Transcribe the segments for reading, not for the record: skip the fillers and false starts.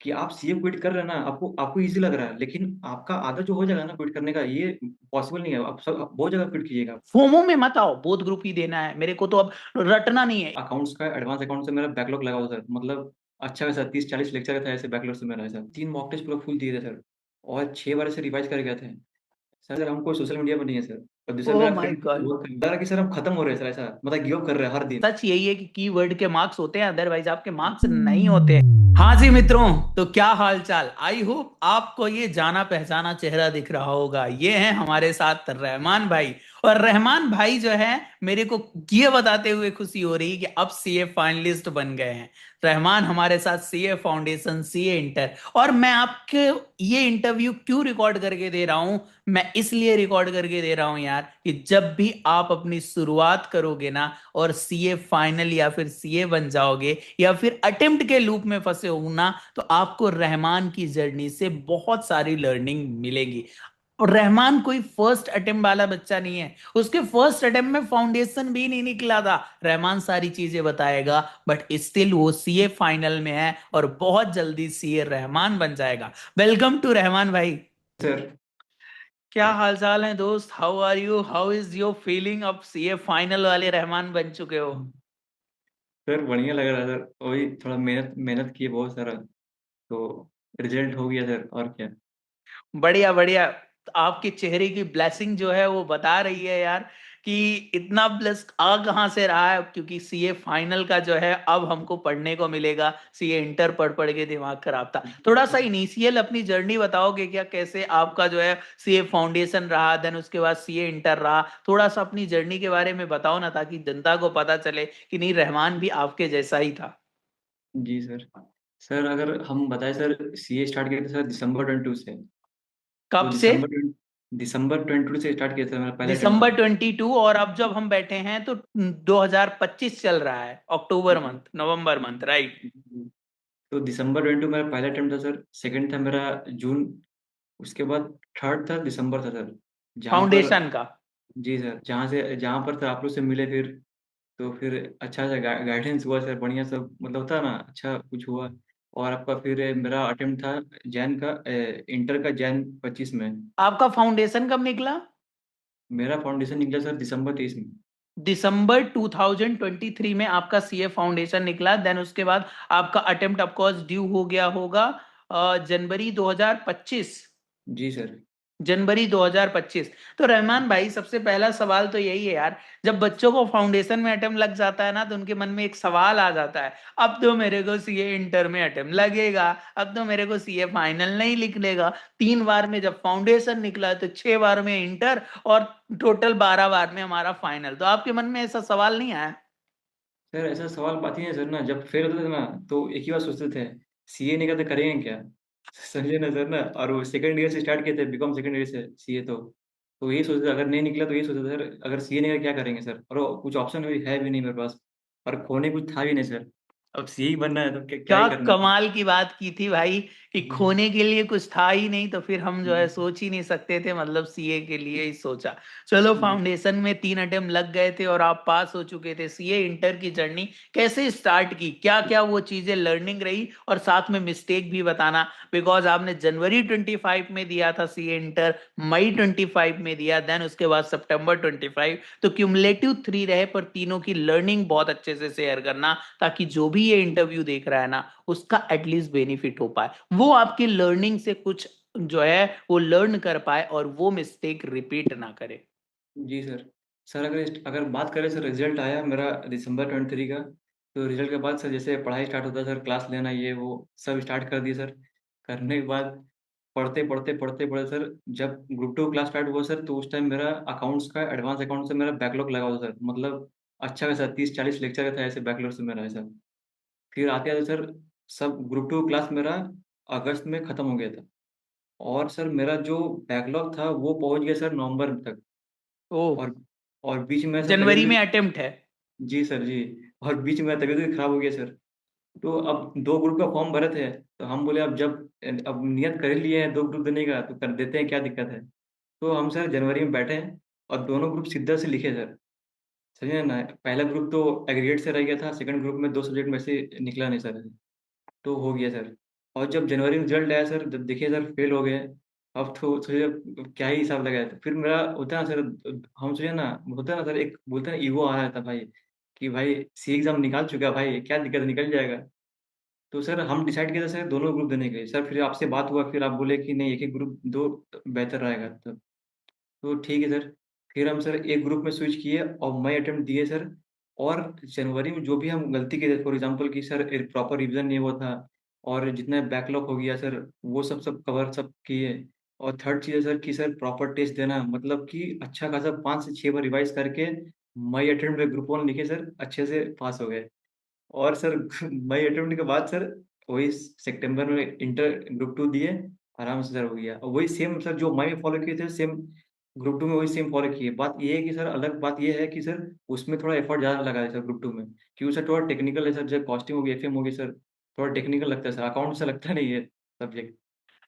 कि आप CA quit कर रहे हैं ना, आपको आपको ईज़ी लग रहा है, लेकिन आपका आदत जो हो जाएगा ना क्विट करने का, ये पॉसिबल नहीं है। आप सब बहुत जगह क्विट कीजिएगा। फोमो में मत आओ, बोथ ग्रुप ही देना है मेरे को, तो अब रटना नहीं है। अकाउंट्स का एडवांस अकाउंट से मेरा बैकलॉग लगा हुआ सर, मतलब अच्छा खासा 30-40 लेक्चर था ऐसे बैकलॉग से मेरा ऐसा। 3 मॉक टेस्ट पूरा फुल दिए थे सर, और 6 बार ऐसे रिवाइज़ कर गए थे। सर हम कोई सोशल मीडिया पर नहीं है सर, और दूसरा ओह मेरा माय फ्रेंड गॉड। बहुत लग रहा है कि सर हम खत्म हो रहे हैं सर, ऐसा मतलब गिव अप कर रहे हैं हर दिन। सच यही है कि कीवर्ड के मार्क्स होते हैं, अदरवाइज आपके मार्क्स नहीं होते। हाँ जी मित्रों, तो क्या हाल चाल। आई होप आपको ये जाना पहचाना चेहरा दिख रहा होगा। ये है हमारे साथ रहमान भाई। और रहमान भाई जो है, मेरे को ये बताते हुए खुशी हो रही है कि अब सीए फाइनलिस्ट बन गए हैं। रहमान हमारे साथ सीए फाउंडेशन, सीए इंटर। और मैं आपके ये इंटरव्यू क्यों रिकॉर्ड करके दे रहा हूं, मैं इसलिए रिकॉर्ड करके दे रहा हूं यार, कि जब भी आप अपनी शुरुआत करोगे ना, और सीए फाइनल या फिर सीए बन जाओगे, या फिर अटेम्प्ट के लूप में फंसे हो ना, तो आपको रहमान की जर्नी से बहुत सारी लर्निंग मिलेगी। और रहमान कोई फर्स्ट अटेम्प्ट वाला बच्चा नहीं है, उसके फर्स्ट अटेम्प्ट में फाउंडेशन भी नहीं निकला था। रहमान सारी चीजें बताएगा, बट स्टिल वो सीए फाइनल में है और बहुत जल्दी सीए रहमान बन जाएगा। वेलकम टू रहमान भाई। सर क्या हाल चाल है दोस्त, how are you, how is your feeling, अब सीए फाइनल वाले रहमान बन चुके हो। सर बढ़िया लग रहा है सर, वही थोड़ा मेहनत मेहनत की है बहुत सारा, तो रिजल्ट हो गया सर, और क्या। बढ़िया बढ़िया। तो आपके चेहरे की ब्लेसिंग जो है वो बता रही है यार, कि इतना ब्लेस्ड आ कहाँ से रहा है, क्योंकि सीए फाइनल का जो है अब हमको पढ़ने को मिलेगा। सीए इंटर पढ़ पढ़ के दिमाग खराब था। थोड़ा सा इनिशियल अपनी जर्नी बताओगे क्या, कैसे आपका जो है सीए फाउंडेशन रहा, देन उसके बाद सीए इंटर रहा। थोड़ा सा अपनी जर्नी के बारे में बताओ ना, ताकि जनता को पता चले कि नहीं, रहमान भी आपके जैसा ही था। जी सर। सर अगर हम बताएं सर, सीए स्टार्ट किया था सर दिसंबर 22 से। तो कब से? दिसंबर 22 से स्टार्ट किया था, मेरा पहला अटेम्प्ट दिसंबर था। 22, और अब जब हम बैठे हैं तो 2025 चल रहा है, अक्टूबर मंथ, नवंबर मंथ, राइट। तो दिसंबर 22 मेरा पहला अटेम्प्ट था सर, सेकंड था मेरा जून, उसके बाद थर्ड था दिसंबर था सर, जहाँ पर। फाउंडेशन का। जी सर, जहाँ पर सर आप लोग से मिले फिर, तो फिर अच्छा सा गाइडेंस हुआ सर, बढ़िया सब मतलब होता है ना, अच्छा कुछ हुआ। और आपका फिर मेरा अटेम्प्ट था जैन का, इंटर का जैन 25 में। आपका फाउंडेशन कब निकला? मेरा फाउंडेशन निकला सर दिसंबर 23 में। दिसंबर 2023 में आपका सीए फाउंडेशन निकला, देन उसके बाद आपका अटेम्प्ट ऑफ कोर्स ड्यू हो गया होगा जनवरी 2025। जी सर। जनवरी 2025। तो रहमान भाई, सबसे पहला सवाल तो यही है यार, जब बच्चों को फाउंडेशन में अटेम्प्ट लग जाता है ना, तो उनके मन में एक सवाल आ जाता है, अब तो मेरे को सीए इंटर में अटेम्प्ट लगेगा, अब तो मेरे को सीए फाइनल नहीं लिखनेगा। 3 बार में जब फाउंडेशन निकला, तो 6 बार में इंटर, और टोटल 12 बार में हमारा फाइनल। तो आपके मन में ऐसा सवाल नहीं आया? सर ऐसा सवाल बात ही है सर ना, जब फेल होते थे ना, तो एक ही बात सोचते थे, सीए नहीं करते करेंगे क्या। समझे ना सर ना, और वो सेकंड ईयर से स्टार्ट किए थे, बीकॉम सेकंड ईयर से सीए, तो यही सोचते थे, अगर नहीं निकला तो यही सोचते थे सर, अगर सीए नहीं किया क्या करेंगे सर, और वो कुछ ऑप्शन भी है भी नहीं मेरे पास, और खोने कुछ था भी नहीं सर। अब सीए ही बनना है तो क्या क्या ही क्या करना है। कमाल की बात की थी भाई, कि जी खोने के लिए कुछ था ही नहीं, तो फिर हम जो है जी सोच ही नहीं सकते थे, मतलब सीए के लिए ही सोचा। चलो, जी। फाउंडेशन में 3 अटेम्प्ट लग गए थे और आप पास हो चुके थे। सीए इंटर की जर्नी कैसे स्टार्ट की, क्या क्या वो चीजें लर्निंग रही, और साथ में मिस्टेक भी बताना। बिकॉज आपने जनवरी 25 में दिया था सीए इंटर, मई 25 में दिया, देन उसके बाद सितंबर 25। तो क्यूमुलेटिव 3 रहे, पर तीनों की लर्निंग बहुत अच्छे से शेयर करना, ताकि जो भी ये इंटरव्यू देख रहा है ना, उसका एटलीस्ट बेनिफिट हो पाए, वो आपकी लर्निंग से कुछ जो है वो लर्न कर पाए, और वो मिस्टेक रिपीट ना करे। जी सर। सर अगर बात करें सर, रिजल्ट आया मेरा दिसंबर 23 का। तो रिजल्ट के बाद सर जैसे पढ़ाई स्टार्ट होता है सर, क्लास लेना ये वो सब स्टार्ट कर दिए सर। करने के बाद पढ़ते सर, जब ग्रुप टू क्लास स्टार्ट हुआ सर, तो उस टाइम मेरा अकाउंट्स का एडवांस अकाउंट से मेरा बैकलॉग लगा हुआ था सर, मतलब अच्छा खासा 30-40 लेक्चर का था ऐसे बैकलॉग से मेरा ऐसा। फिर आते आते सर, सब ग्रुप टू क्लास मेरा अगस्त में खत्म हो गया था, और सर मेरा जो बैकलॉग था वो पहुंच गया सर नवंबर तक। ओह। और और बीच में सर तबीयत जनवरी भी। में अटेम्प्ट है? जी सर जी। और बीच में तबीयत भी खराब हो गई सर। तो अब 2 ग्रुप का फॉर्म भरे थे, तो हम बोले अब नियत कर ही लिए हैं 2 ग्रुप देने का, तो कर देते हैं, क्या दिक्कत है। तो हम सर जनवरी में बैठे हैं, और दोनों ग्रुप सीधा से लिखे सर। समझे ना, पहला ग्रुप तो एग्रीगेट से रह गया था, सेकंड ग्रुप में 2 सब्जेक्ट में से निकला नहीं सर, तो हो गया सर। और जब जनवरी में रिजल्ट आया सर, जब देखिए सर फेल हो गए, अब तो सोचिए अब क्या ही हिसाब लगाया। तो फिर मेरा होता है ना सर, हम सोचे ना, होता है ना सर, एक बोलते हैं ना ईगो आ रहा था भाई, कि भाई सी एग्जाम निकाल चुका भाई, क्या दिक्कत है, निकल जाएगा। तो सर हम डिसाइड किया था सर दोनों ग्रुप देने के लिए। सर फिर आपसे बात हुआ, फिर आप बोले कि नहीं एक एक ग्रुप दो तो बेहतर रहेगा। तो ठीक है सर। फिर हम सर एक ग्रुप में स्विच किए और मई अटेम्प्ट दिए सर। और जनवरी में जो भी हम गलती किए थे, फॉर एग्जांपल कि सर प्रॉपर रिवीजन नहीं हुआ था और जितना बैकलॉग हो गया सर, वो सब सब कवर सब किए। और थर्ड चीज़ है सर कि सर प्रॉपर टेस्ट देना, मतलब कि अच्छा खासा 5 से 6 बार रिवाइज करके मई अटेम्प्ट में ग्रुप 1 लिखे सर, अच्छे से पास हो गए। और सर मई अटेम्प्ट के बाद सर वही सितंबर में इंटर ग्रुप 2 दिए, आराम से सर हो गया। और वही सेम सर जो मई में फॉलो किए थे, सेम ग्रुप 2 में वही सेम फॉलो किए। बात ये है कि सर अलग बात ये है कि सर उसमें थोड़ा एफर्ट ज़्यादा लगा है सर ग्रुप 2 में, क्योंकि सर थोड़ा टेक्निकल है सर, जब कॉस्टिंग होगी, एफएम होगी सर, थोड़ा टेक्निकल लगता है सर, अकाउंट से लगता नहीं है सब्जेक्ट।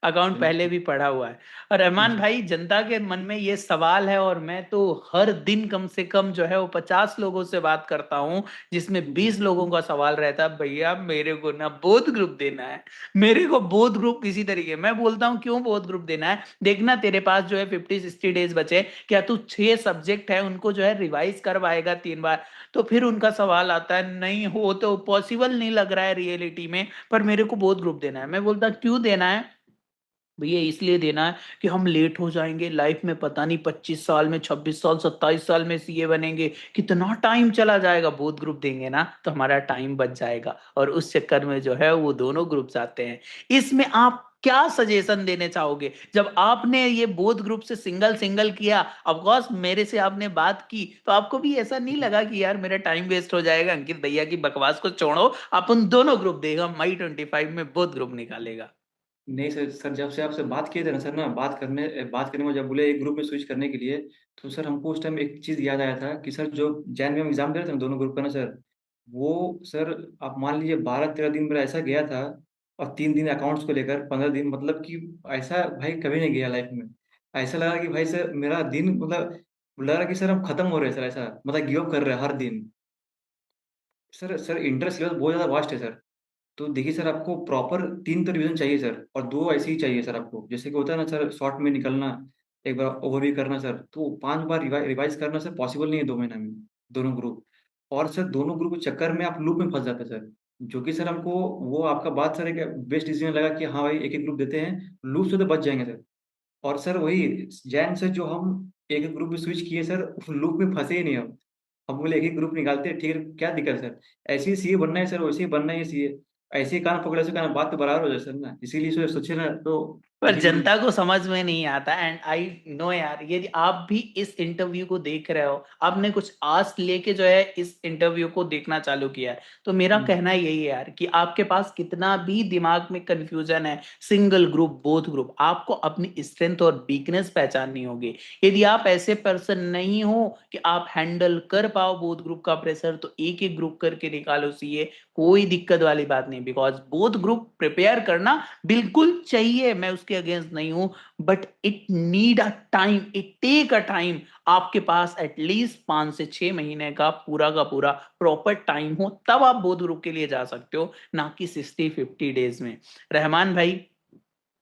अकाउंट पहले भी पढ़ा हुआ है। और रहमान जी। भाई, जनता के मन में ये सवाल है, और मैं तो हर दिन कम से कम जो है वो 50 लोगों से बात करता हूँ, जिसमें 20 लोगों का सवाल रहता है, भैया मेरे को ना बोध ग्रुप देना है, मेरे को बोध ग्रुप किसी तरीके। मैं बोलता हूँ क्यों बोध ग्रुप देना है, देखना तेरे पास जो है 50-60 डेज बचे, क्या तू 6 सब्जेक्ट है उनको जो है रिवाइज करवाएगा 3 बार? तो फिर उनका सवाल आता है, नहीं हो तो पॉसिबल नहीं लग रहा है रियलिटी में, पर मेरे को बोध ग्रुप देना है। मैं बोलता क्यों देना है भैया? इसलिए देना है कि हम लेट हो जाएंगे लाइफ में, पता नहीं 25 साल में, 26 साल, 27 साल में सीए बनेंगे, कितना टाइम चला जाएगा। बोथ ग्रुप देंगे ना तो हमारा टाइम बच जाएगा, और उस चक्कर में जो है वो दोनों ग्रुप्स आते हैं। इसमें आप क्या सजेशन देने चाहोगे? जब आपने ये बोथ ग्रुप से सिंगल सिंगल किया, ऑफ कोर्स मेरे से आपने बात की, तो आपको भी ऐसा नहीं लगा कि यार मेरा टाइम वेस्ट हो जाएगा? अंकित भैया की बकवास को छोड़ो, अपन दोनों ग्रुप देगा, मई 25 में बोथ ग्रुप निकालेगा। नहीं सर, जब से आपसे बात किए थे ना सर ना, बात करने में जब बोले एक ग्रुप में स्विच करने के लिए, तो सर हमको उस टाइम एक चीज़ याद आया था कि सर जो जैन में हम एग्ज़ाम दे रहे थे ना दोनों ग्रुप का ना सर, वो सर आप मान लीजिए 12-13 दिन मेरा ऐसा गया था, और 3 दिन अकाउंट्स को लेकर 15 दिन, मतलब कि ऐसा भाई कभी नहीं गया लाइफ में। ऐसा लगा कि भाई सर मेरा दिन मतलब लग रहा कि सर हम खत्म हो रहे हैं सर, ऐसा मतलब गिव अप कर रहे हैं हर दिन। सर इंटर सिलेबस बहुत ज़्यादा वास्ट है सर। तो देखिए सर आपको प्रॉपर 3 तो रिवीजन चाहिए सर, और 2 ऐसे ही चाहिए सर आपको। जैसे कि होता है ना सर शॉर्ट में निकलना, एक बार ओवरव्यू करना सर, तो 5 बार रिवाइज़ करना सर पॉसिबल नहीं है 2 महीने में, दोनों ग्रुप। और सर दोनों ग्रुप के चक्कर में आप लूप में फँस जाते हैं सर। जो कि सर हमको वो आपका बात सर एक बेस्ट डिसीजन लगा कि हाँ भाई एक-एक ग्रुप देते हैं, लूप से तो बच जाएँगे सर। और सर वही जैन से जो हम एक-एक ग्रुप में स्विच किए सर, उस लूप में फँसे ही नहीं हम। हम बोले एक ही ग्रुप निकालते हैं, ठीक है, क्या दिक्कत है सर? ऐसे ही सीए बनना है सर, वैसे ही बनना है सीए। ऐसे ही कान पकड़े से कान, बात तो बराबर हो जाए सर ना। इसीलिए सोचे ना तो पर एक ही ग्रुप। जनता को समझ में नहीं आता। एंड आई नो यार, यदि आप भी इस इंटरव्यू को देख रहे हो, आपने कुछ आस लेके जो है इस इंटरव्यू को देखना चालू किया है, तो मेरा हुँ, कहना यही है यार कि आपके पास कितना भी दिमाग में कंफ्यूजन है, सिंगल ग्रुप बोथ ग्रुप, आपको अपनी स्ट्रेंथ और वीकनेस पहचाननी होगी। यदि आप ऐसे पर्सन नहीं हो कि आप हैंडल कर पाओ बोथ ग्रुप का प्रेशर, तो एक एक ग्रुप करके निकालो सीए, कोई दिक्कत वाली बात नहीं। बिकॉज बोथ ग्रुप प्रिपेयर करना बिल्कुल चाहिए, मैं उसके अगेंस्ट नहीं हूं, but it need a time, it take a time. आपके पास एटलीस्ट 5 से 6 महीने का पूरा प्रॉपर टाइम हो, तब आप बोध ग्रुप के लिए जा सकते हो, ना कि 60-50 डेज में। रहमान भाई, जी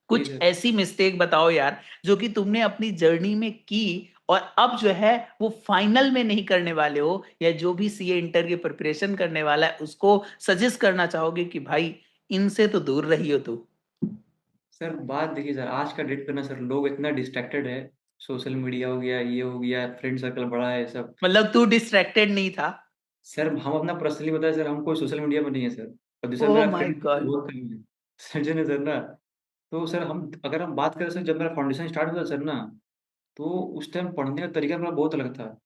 कुछ सर। ऐसी मिस्टेक बताओ यार जो कि तुमने अपनी जर्नी में की, और अब जो है वो फाइनल में नहीं करने वाले हो, या जो भी सीए इंटर की प्रिपरेशन करने वाला है उसको सजेस्ट करना चाहोगे कि भाई इनसे तो दूर रहियो तू। सर बात देखिए सर, आज का डेट पे ना सर लोग इतना डिस्ट्रैक्टेड है, सोशल मीडिया हो गया, ये हो गया, फ्रेंड सर्कल बढ़ा है सब। मतलब तू डिस्ट्रैक्टेड नहीं था? सर हम अपना पर्सनली बताएँ सर, हम कोई सोशल मीडिया पे नहीं है सर। और दूसरा ओह मेरा माय फ्रेंड गॉड। बहुत कम है। समझे ना सर ना? तो सर हम अगर हम बात करें सर, जब मेरा फाउंडेशन स्टार्ट हुआ था सर ना, तो उस टाइम पढ़ने का तरीका मेरा बहुत अलग था।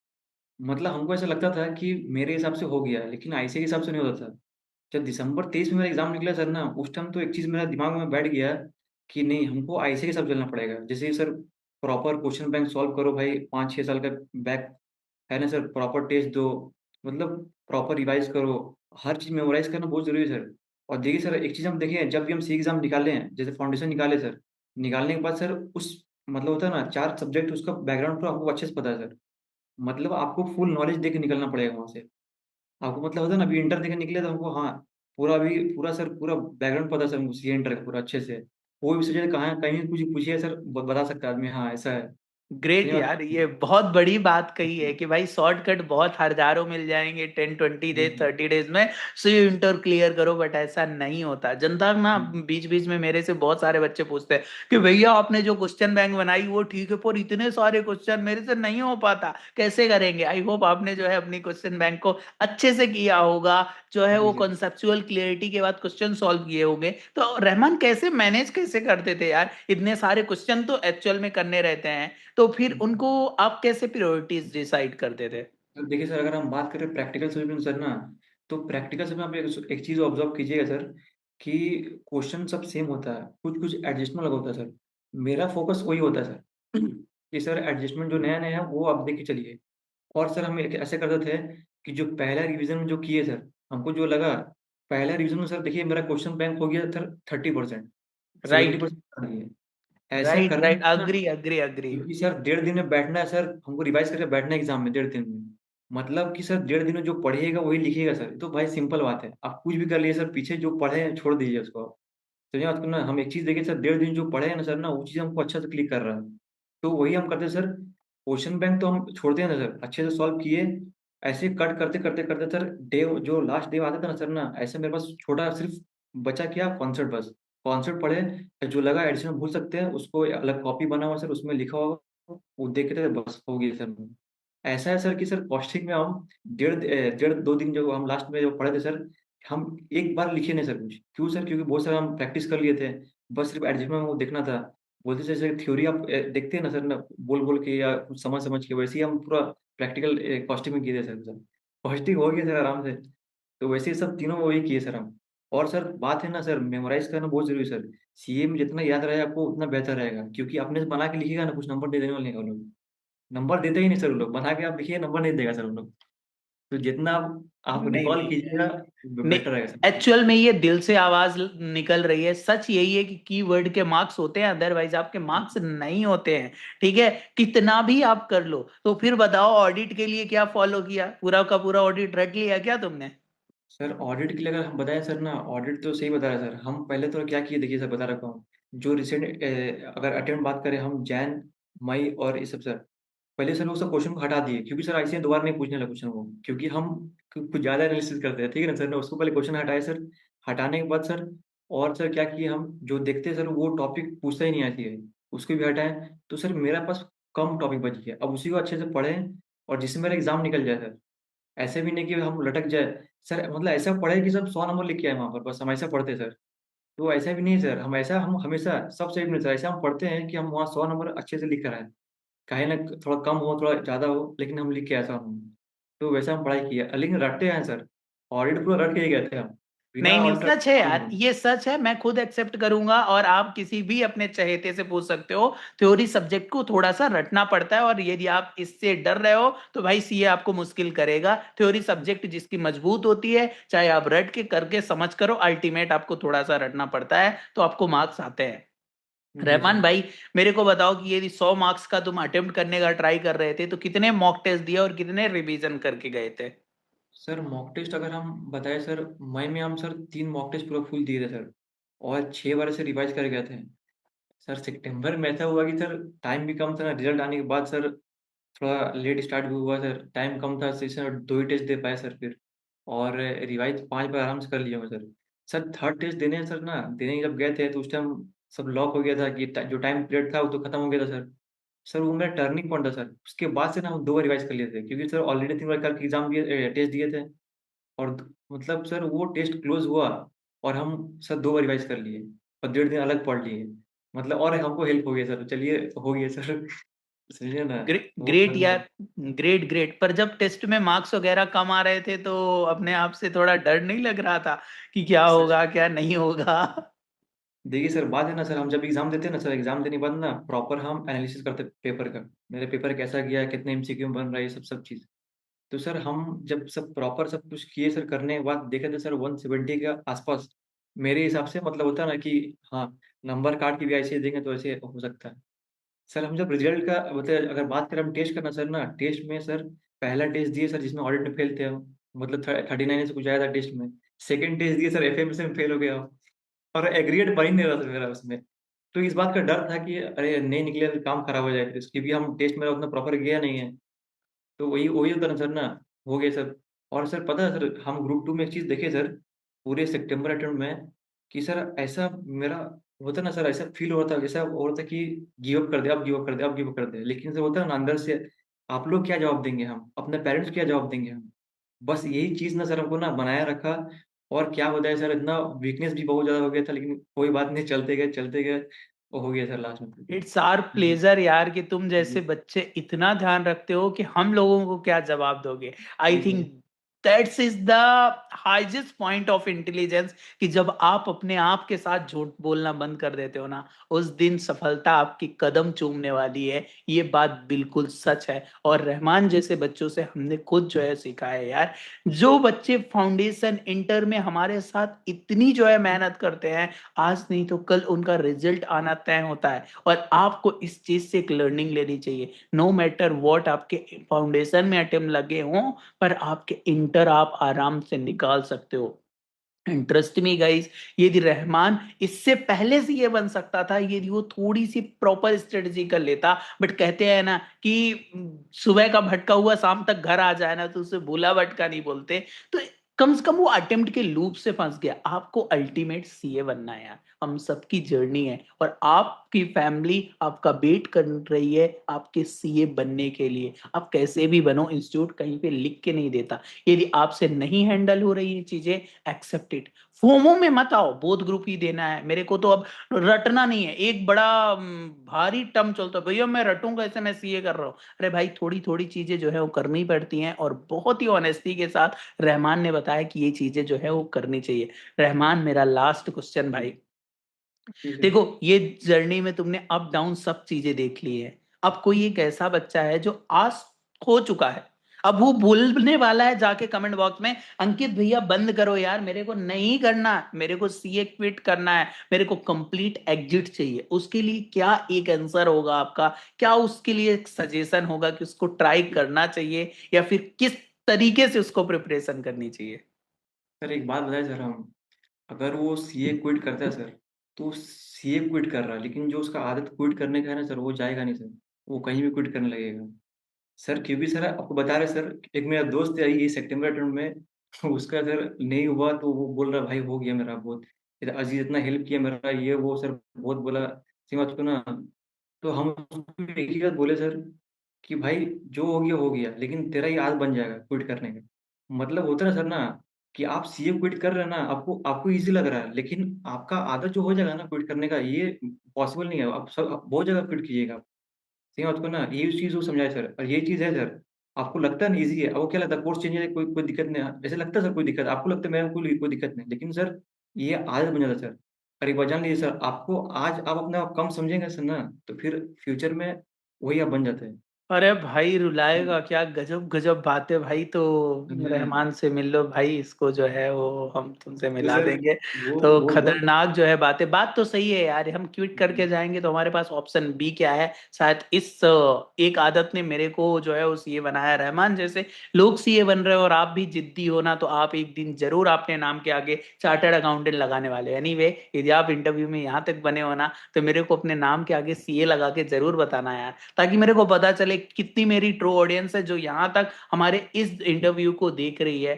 मतलब हमको ऐसा लगता था कि मेरे हिसाब से हो गया, लेकिन आईसीए के हिसाब से नहीं होता था। जब दिसंबर 23 में मेरा एग्ज़ाम निकला सर ना, उस टाइम तो एक चीज़ मेरा दिमाग में बैठ गया कि नहीं, हमको आईसीए के हिसाब से चलना पड़ेगा। जैसे sir proper question bank solve करो भाई, 5-6 साल का बैक है ना सर, प्रॉपर टेस्ट दो, मतलब प्रॉपर रिवाइज़ करो। हर चीज़ मेमोराइज़ करना बहुत ज़रूरी है सर। और देखिए सर एक चीज़ हम देखें, जब भी हम सी एग्ज़ाम निकाले हैं, जैसे फाउंडेशन निकाले सर, निकालने के बाद सर उस मतलब होता है ना 4 सब्जेक्ट उसका बैकग्राउंड पूरा हमको अच्छे से पता है सर। मतलब आपको फुल नॉलेज देके निकलना पड़ेगा वहाँ से। आपको मतलब होता है ना, अभी इंटर देके निकले तो हमको हाँ, पूरा सर पूरा बैकग्राउंड पता है सर मुझे, ये इंटर का पूरा अच्छे से। कोई भी सब्जेक्ट कहाँ कहीं कुछ पूछिए सर, बता सकता है आदमी, हाँ ऐसा है। ग्रेट सही बात। यार, ये बहुत बड़ी बात कही है कि भाई शॉर्टकट बहुत हजारों मिल जाएंगे 10-20 डेज हम्म, 30 डेज में, सो ये इंटर क्लियर करो। बट ऐसा नहीं होता। जनता ना हम्म, बीच बीच में मेरे से बहुत सारे बच्चे पूछते हैं कि भैया आपने जो क्वेश्चन बैंक बनाई वो ठीक है, पर इतने सारे क्वेश्चन मेरे से नहीं हो पाता, कैसे करेंगे? आई होप आपने जो है अपनी क्वेश्चन बैंक को अच्छे से किया होगा, जो है जी वो सर। कॉन्सेप्चुअल क्लियरिटी के बाद क्वेश्चन सॉल्व किए होंगे। तो रहमान कैसे मैनेज कैसे करते थे यार? इतने सारे क्वेश्चन तो एक्चुअल में करने रहते हैं, तो फिर उनको आप कैसे प्रायोरिटीज डिसाइड करते थे? तो देखिए सर, अगर हम बात करें प्रैक्टिकल सॉल्यूशन सर ना, तो प्रैक्टिकल से में आप एक चीज़ ऑब्जर्व कीजिएगा सर, कि क्वेश्चन सब सेम होता है, कुछ कुछ एडजस्टमेंट लगा होता है सर। मेरा फोकस वही होता है सर कि सर एडजस्टमेंट जो नया नया है वो आप देख के चलिए। और सर हम ऐसे करते थे कि जो पहला रिवीजन में जो किए सर, हमको जो लगा पहला रिवीजन में सर, देखिए मेरा क्वेश्चन बैंक हो गया सर 30%, राइट 70% कर दिए। ऐसा राइट करने राइट, में ना, अग्री अग्री अग्री। क्योंकि सर 1.5 दिन में बैठना है सर, हमको रिवाइज करके बैठना है एग्जाम में 1.5 दिन में। मतलब कि सर 1.5 दिन में जो पढ़िएगा वही लिखिएगा सर, तो भाई सिंपल बात है। आप कुछ भी कर लिए सर, पीछे जो पढ़े हैं छोड़ दीजिए उसको आप। समझे बात को ना, हम एक चीज देखिए सर, 1.5 दिन जो पढ़े हैं ना सर ना, वो चीज हमको अच्छा से क्लिक कर रहा है, तो वही हम करते हैं सर। क्वेश्चन बैंक तो हम छोड़ते हैं ना सर, अच्छे से सॉल्व किए। ऐसे कट करते करते करते सर, डे जो लास्ट डे आता था ना सर ना, ऐसे मेरे पास छोटा सिर्फ बचा क्या, कॉन्सेप्ट बस। कॉन्सेप्ट पढ़े, जो लगा एडिशन भूल सकते हैं उसको अलग कॉपी बना हुआ सर, उसमें लिखा होगा वो देख के, तो बस हो गया सर। ऐसा है सर कि सर कॉस्टिंग में हम 1.5 2 दिन जो हम लास्ट में जो पढ़े थे सर, हम एक बार लिखे नहीं सर कुछ। क्यों सर? क्योंकि बहुत सारा हम प्रैक्टिस कर लिए थे, बस सिर्फ एडजस्टमेंट वो देखना था। बोलते थे जैसे थ्योरी आप देखते हैं ना सर ना, बोल बोल के या कुछ समझ समझ के, वैसे ही हम पूरा प्रैक्टिकल कॉस्टिंग में किए थे सर। कॉस्टिंग हो गया सर आराम से। तो वैसे ही सब तीनों वही किए सर हम। और सर बात है ना सर, मेमोराइज करना बहुत जरूरी है सर। सीए में जितना याद रहेगा आपको उतना बेहतर रहेगा, क्योंकि अपने से बना के लिखिएगा ना, कुछ नंबर दे देने वाले हैं वो लोग। नंबर देते ही नहीं सर वो लोग, बना के आप लिखिए नंबर नहीं देगा सर वो लोग। तो जितना आप नहीं रिकॉल नहीं कीजिएगा नहीं, बेटर रहेगा सर। एक्चुअल में ये दिल से आवाज निकल रही है। सच यही है कि कीवर्ड के मार्क्स होते हैं, अदरवाइज आपके मार्क्स नहीं होते हैं। ठीक है, कितना भी आप कर लो। तो फिर बताओ, ऑडिट के लिए क्या फॉलो किया? पूरा का पूरा ऑडिट रट लिया क्या तुमने? सर ऑडिट के लिए अगर हम बताएं सर ना, ऑडिट तो सही बता रहे हैं सर। हम पहले तो क्या किए देखिए सर, बता रखा हूँ। जो रिसेंट अगर अटेम्प्ट बात करें हम, जैन मई और ये सब सर, पहले सर वो सब क्वेश्चन को हटा दिए, क्योंकि सर ऐसे दोबारा नहीं पूछने लगा क्वेश्चन को, क्योंकि हम कुछ ज़्यादा एनालिसिस करते हैं, ठीक है ना सर ने उसको पहले क्वेश्चन हटाए सर। हटाने के बाद सर, और सर क्या किए हम, जो देखते हैं सर वो टॉपिक पूछता ही नहीं आती है, उसको भी हटाए। तो सर मेरा पास कम टॉपिक बच गया, अब उसी को अच्छे से पढ़ें और जिससे मेरा एग्जाम निकल जाए सर। ऐसे भी नहीं कि हम लटक जाए सर, मतलब ऐसा पढ़े कि सब 100 नंबर लिख के आए वहाँ पर, बस हम ऐसा पढ़ते सर। तो ऐसा भी नहीं है सर, हम हमेशा सब सही नहीं सर, ऐसा हम पढ़ते हैं कि हम वहाँ 100 नंबर अच्छे से लिख कर आए। काहे ना थोड़ा कम हो थोड़ा ज़्यादा हो, लेकिन हम लिख के ऐसा हम, तो वैसा हम पढ़ाई किया, लेकिन रटते हैं सर। ऑडिट पूरा रट के ही गए थे हम, नहीं बिना नहीं, ऑडिटर सच है पास यार, नहीं। ये सच है। मैं खुद एक्सेप्ट करूंगा, और आप किसी भी अपने चहेते से पूछ सकते हो। थ्योरी सब्जेक्ट को थोड़ा सा रटना पड़ता है, और यदि आप इससे डर रहे हो तो भाई सीए आपको मुश्किल करेगा। थ्योरी सब्जेक्ट जिसकी मजबूत होती है, चाहे आप रट के करके समझ करो, अल्टीमेट आपको थोड़ा सा रटना पड़ता है, तो आपको मार्क्स आते हैं। जी रहमान सर। भाई, मेरे को बताओ कि यदि 100 मार्क्स का तुम अटेम्प्ट करने का ट्राई कर रहे थे, तो कितने मॉक टेस्ट दिए और कितने रिवीजन करके गए थे? सर मॉक टेस्ट अगर हम बताएं सर, मई में हम सर 3 मॉक टेस्ट पूरा फुल दिए थे सर, और 6 बार से रिवाइज कर गए थे। सर सितंबर में ऐसा हुआ कि सर टाइम भी कम था ना, रिजल्ट आने के बाद सर थोड़ा लेट स्टार्ट भी हुआ सर, टाइम कम था, सेशन 2 ही टेस्ट दे पाए सर फिर। और रिवाइज 5 बार आराम से कर लिया मैं सर। सर थर्ड टेस्ट देने सर ना, देने जब गए थे तो उस टाइम सब लॉक हो गया था कि जो टाइम पीरियड था वो तो खत्म हो गया था सर। सर वो मेरा टर्निंग पॉइंट था सर, उसके बाद से ना हम 2 बार रिवाइज कर लिए थे, क्योंकि सर ऑलरेडी 3 बार करके एग्जाम दिए, टेस्ट दिए थे। और मतलब सर वो टेस्ट क्लोज हुआ, और हम सर 2 बार रिवाइज कर लिए, और 1.5 दिन अलग पढ़ लिए। मतलब और हमको हेल्प हो गया सर, चलिए हो गया सर समझिए ना। वो ग्रेट यार, ग्रेट ग्रेट। पर जब टेस्ट में मार्क्स वगैरह कम आ रहे थे, तो अपने आप से थोड़ा डर नहीं लग रहा था कि क्या सर होगा क्या नहीं होगा? देखिए सर, बात है ना सर, हम जब एग्जाम देते हैं ना सर, एग्जाम देने के बाद ना प्रॉपर हम एनालिसिस करते हैं पेपर का, मेरे पेपर कैसा गया, कितने एमसीक्यू बन रहा है, ये सब सब चीज़। तो सर हम जब सब प्रॉपर सब कुछ किए सर, करने के बाद देखे थे सर 170 के आसपास, मेरे हिसाब से मतलब होता है ना कि हाँ, नंबर काट के भी ऐसे देंगे तो ऐसे हो सकता है। सर हम जब रिजल्ट का मतलब अगर बात करें हम टेस्ट करना सर ना, टेस्ट में सर पहला टेस्ट दिए सर जिसमें ऑडिट में फेल थे हम, मतलब 39 से कुछ आया था टेस्ट में। सेकंड टेस्ट दिए सर, एफएमएस में फेल हो गया और एग्रीगेट बन ही नहीं रहा था मेरा उसमें। तो इस बात का डर था कि अरे नहीं निकले फिर काम खराब हो जाए, फिर क्योंकि हम टेस्ट मेरा उतना प्रॉपर गया नहीं है। तो वही वही होता ना सर ना, हो गया सर। और सर पता है सर, हम ग्रुप टू में एक चीज़ देखे सर, पूरे सितंबर अटेम्प्ट में, कि सर ऐसा मेरा होता ना सर, ऐसा फील हो रहा था जैसा हो रहा था कि गिव अप कर दे, अब गिव अप कर दे, अब गिव अप कर दे। लेकिन सर होता है ना अंदर से, आप लोग क्या जवाब देंगे, हम अपने पेरेंट्स को क्या जवाब देंगे हम। बस यही चीज़ ना सर हमको ना बनाया रखा। और क्या बताया सर, इतना वीकनेस भी बहुत ज़्यादा हो गया था, लेकिन कोई बात नहीं, चलते गए, वो हो गया सर लास्ट में। It's R G. प्लेजर यार कि तुम जैसे जी। बच्चे इतना ध्यान रखते हो कि हम लोगों को क्या जवाब दोगे। आई जी sir. Think that's is the highest point of intelligence, कि जब आप अपने आप के साथ झूठ बोलना बंद कर देते हो ना, उस दिन सफलता आपकी कदम चूमने वाली है। ये बात बिल्कुल सच है, और रहमान जैसे बच्चों से हमने खुद जो है सीखा है यार। जो बच्चे फाउंडेशन इंटर में हमारे साथ इतनी जो है मेहनत करते हैं, आज नहीं तो कल उनका रिजल्ट आना तय होता है। और आपको इस चीज से एक लर्निंग लेनी चाहिए, नो मैटर व्हाट आपके फाउंडेशन में अटेम्प्ट लगे हों, पर आपके इंटर आप आराम से निकाल सकते हो। इंटरेस्ट मी गाइस, यदि रहमान इससे पहले से ये बन सकता था यदि वो थोड़ी सी प्रॉपर स्ट्रेटजी कर लेता। बट कहते हैं ना कि सुबह का भटका हुआ शाम तक घर आ जाए ना, तो उसे भूला भटका नहीं बोलते। तो कम से कम वो अटेम्प्ट के लूप से फंस गया। आपको अल्टीमेट सीए बनना है यार, हम सबकी जर्नी है, और आपकी फैमिली आपका वेट कर रही है आपके सीए बनने के लिए। आप कैसे भी बनो, इंस्टीट्यूट कहीं पे लिख के नहीं देता। यदि आपसे नहीं हैंडल हो रही है चीजें, एक्सेप्ट इट। फोमो में मत आओ, बोथ ग्रुप ही देना है मेरे को तो अब रटना नहीं है। एक बड़ा भारी टर्म चलता है, भैया मैं रटूंगा ऐसे, मैं सीए कर रहा हूँ। अरे भाई थोड़ी थोड़ी चीजें जो है वो करनी पड़ती हैं, और बहुत ही ऑनेस्टी के साथ रहमान ने बताया कि ये चीजें जो है वो करनी चाहिए। रहमान मेरा लास्ट क्वेश्चन भाई, जी सर। देखो ये जर्नी में तुमने अप डाउन सब चीजें देख ली है। अब कोई एक ऐसा बच्चा है जो आज खो चुका है, अब वो बोलने वाला है जाके कमेंट बॉक्स में, अंकित भैया बंद करो यार, मेरे को नहीं करना, मेरे को सीए क्विट करना है, मेरे को कंप्लीट एग्जिट चाहिए। उसके लिए क्या एक आंसर होगा आपका, क्या उसके लिए एक सजेशन होगा कि उसको ट्राई करना चाहिए, या फिर किस तरीके से उसको प्रिपरेशन करनी चाहिए। सर एक बात बताएं सर, हम अगर वो सीए क्विट करता है सर, तो सीए क्विट कर रहा है, लेकिन जो उसका आदत क्विट करने का है ना सर, वो जाएगा नहीं सर, वो कहीं भी क्विट करने लगेगा सर। क्योंकि सर आपको बता रहे सर, एक मेरा दोस्त है ये सितंबर अटेम्प्ट में उसका सर नहीं हुआ, तो वो बोल रहा भाई हो गया मेरा, बहुत अजीज इतना हेल्प किया मेरा, ये वो सर बहुत बोला सीमा को ना। तो हम उसको एक ही बात बोले सर, कि भाई जो हो गया, लेकिन तेरा ये आदत बन जाएगा क्विट करने का। मतलब होता है ना सर ना, कि आप सीए क्विट कर रहे हैं ना, आपको आपको इजी लग रहा है, लेकिन आपका आदत जो हो जाएगा ना क्विट करने का, ये पॉसिबल नहीं है। आप सब आप बहुत जगह क्विट कीजिएगा। सही बात को ना, ये चीज़ वो समझाए सर, और ये चीज़ है सर। आपको लगता है ना ईज़ी है, अब वो क्या लगता है कोर्स चेंज है, कोई कोई दिक्कत नहीं है, ऐसे लगता है सर कोई दिक्कत, आपको लगता है मेरे को कोई दिक्कत नहीं, लेकिन सर ये आदत बन जाता है सर। और एक बात जान लीजिए सर, आपको आज आप अपने आप कम समझेंगे सर ना, तो फिर फ्यूचर में वही आप बन जाते हैं। अरे भाई रुलाएगा क्या, गजब गजब बातें भाई। तो समझे? रहमान से मिल लो भाई, इसको जो है वो हम तुमसे तो मिला सर देंगे। वो तो वो बहुत। खतरनाक जो है बातें, बात तो सही है यार, हम क्विट करके जाएंगे तो हमारे पास ऑप्शन बी क्या है। शायद इस एक आदत ने मेरे को जो है वो सीए बनाया। रहमान जैसे लोग सीए बन रहे हो और आप भी जिद्दी हो ना, तो आप एक दिन जरूर अपने नाम के आगे चार्टर्ड अकाउंटेंट लगाने वाले। एनीवे यदि आप इंटरव्यू में यहाँ तक बने हो ना, तो मेरे को अपने नाम के आगे सीए लगा के जरूर बताना यार, ताकि मेरे को पता चले कितनी मेरी ट्रू ऑडियंस है जो यहाँ तक हमारे इस इंटरव्यू को देख रही है।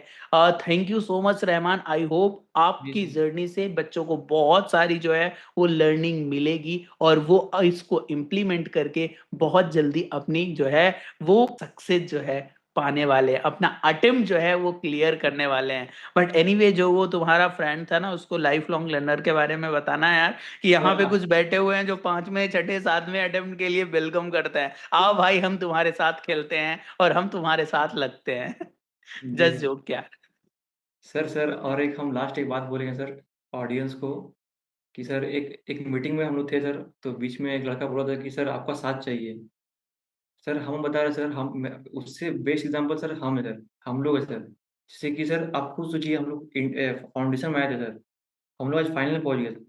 Thank you so much Rahman, I hope जी आपकी सर। जर्नी से बच्चों को बहुत सारी जो है वो लर्निंग मिलेगी, और वो इसको इम्प्लीमेंट करके बहुत जल्दी अपनी जो है वो सक्सेस जो है पाने वाले हैं, अपना अटेम्प्ट जो है वो क्लियर करने वाले हैं। बट एनीवे जो वो तुम्हारा फ्रेंड था ना, उसको लाइफ लॉन्ग लर्नर के बारे में बताना यार, कि यहाँ सर पे कुछ बैठे हुए हैं जो पांचवें छठे सातवें अटेम्प्ट के लिए वेलकम करते हैं। आओ भाई हम तुम्हारे साथ खेलते हैं और हम तुम्हारे साथ लगते हैं। जी जस्ट जोक क्या। सर और एक हम लास्ट एक बात बोलेंगे सर ऑडियंस को, कि सर एक एक मीटिंग में हम लोग थे सर, तो बीच में एक लड़का बोला था कि सर आपका साथ चाहिए। सर हम बता रहे सर, उससे बेस्ट एग्जांपल सर हम है सर, हम लोग है सर। जैसे कि सर आप खुद सोचिए, हम लोग फाउंडेशन में आए थे सर, हम लोग आज फाइनल में पहुंच गए सर।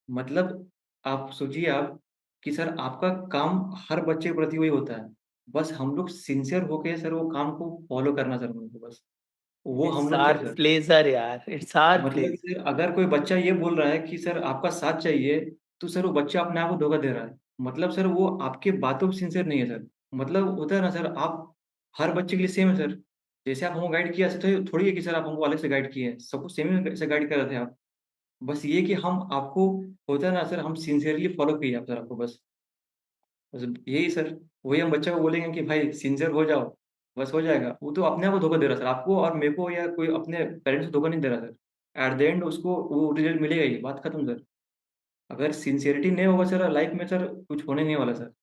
मतलब आप सोचिए आप, कि सर आपका काम हर बच्चे के प्रति वही होता है, बस हम लोग सिंसियर होके सर वो काम को फॉलो करना सर, हमको बस वो इट्स हम लोग थे आवर सर। प्लेजर यार, इट्स आवर मतलब प्लेजर। सर अगर कोई बच्चा ये बोल रहा है कि सर आपका साथ चाहिए, तो सर वो बच्चा अपने आप को धोखा दे रहा है। मतलब सर वो आपके बातों पे सिंसियर नहीं है सर। मतलब होता है ना सर, आप हर बच्चे के लिए सेम है सर। जैसे आप हमको गाइड किया, ऐसे तो थोड़ी है कि सर आप हमको अलग से गाइड किए हैं, सबको सेम ही से गाइड कर रहे थे आप। बस ये कि हम आपको, होता है ना सर, हम सिंसियरली फॉलो किए आप सर, आपको बस बस यही सर। वही हम बच्चे को बोलेंगे कि भाई सिंसियर हो जाओ, बस हो जाएगा। वो तो अपने आप को धोखा दे रहा है सर, आपको और मेरे को, या कोई अपने पेरेंट्स को धोखा नहीं दे रहा सर। एट द एंड उसको वो रिजल्ट मिलेगा ही, बात खत्म सर। अगर सिंसियरिटी नहीं होगा सर लाइफ में सर, कुछ होने नहीं वाला सर।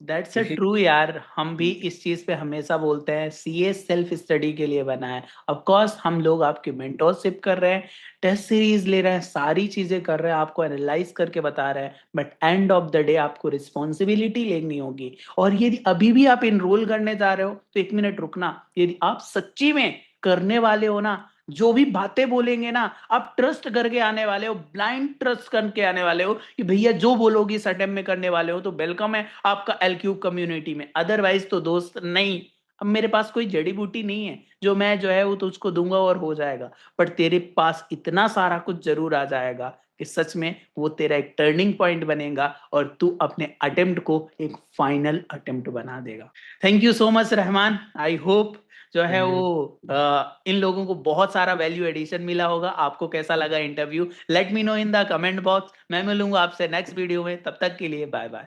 दैट्स अ क्योंकि ट्रू यार, हम भी इस चीज पे हमेशा बोलते हैं, सीए सेल्फ स्टडी के लिए बना है। ऑफ कोर्स हम लोग आपकी मेंटोरशिप कर रहे हैं, टेस्ट सीरीज ले रहे हैं, सारी चीजें कर रहे हैं, आपको एनालाइज करके बता रहे हैं, but end of the day आपको रिस्पॉन्सिबिलिटी लेनी होगी। और यदि अभी भी आप इनरोल करने जा रहे हो तो एक मिनट रुकना, यदि आप सच्ची में करने वाले हो ना, जो भी बातें बोलेंगे ना, आप ट्रस्ट करके आने वाले हो, ब्लाइंड ट्रस्ट करके आने वाले हो कि भैया जो बोलोगे इस अटेम्प्ट में करने वाले हो, तो वेलकम है आपका एल क्यूब कम्युनिटी में। अदरवाइज तो दोस्त नहीं। अब मेरे पास कोई जड़ी बूटी नहीं है जो मैं जो है वो तो उसको दूंगा और हो जाएगा, बट तेरे पास इतना सारा कुछ जरूर आ जाएगा कि सच में वो तेरा एक टर्निंग पॉइंट बनेगा और तू अपने अटेम्प्ट को एक फाइनल अटेम्प्ट बना देगा। Thank you so much Rahman. I hope जो है थैंक वो यू। इन लोगों को बहुत सारा वैल्यू एडिशन मिला होगा। आपको कैसा लगा interview, let me know in the comment box. मैं मिलूंगा आपसे नेक्स्ट वीडियो में, तब तक के लिए बाय बाय।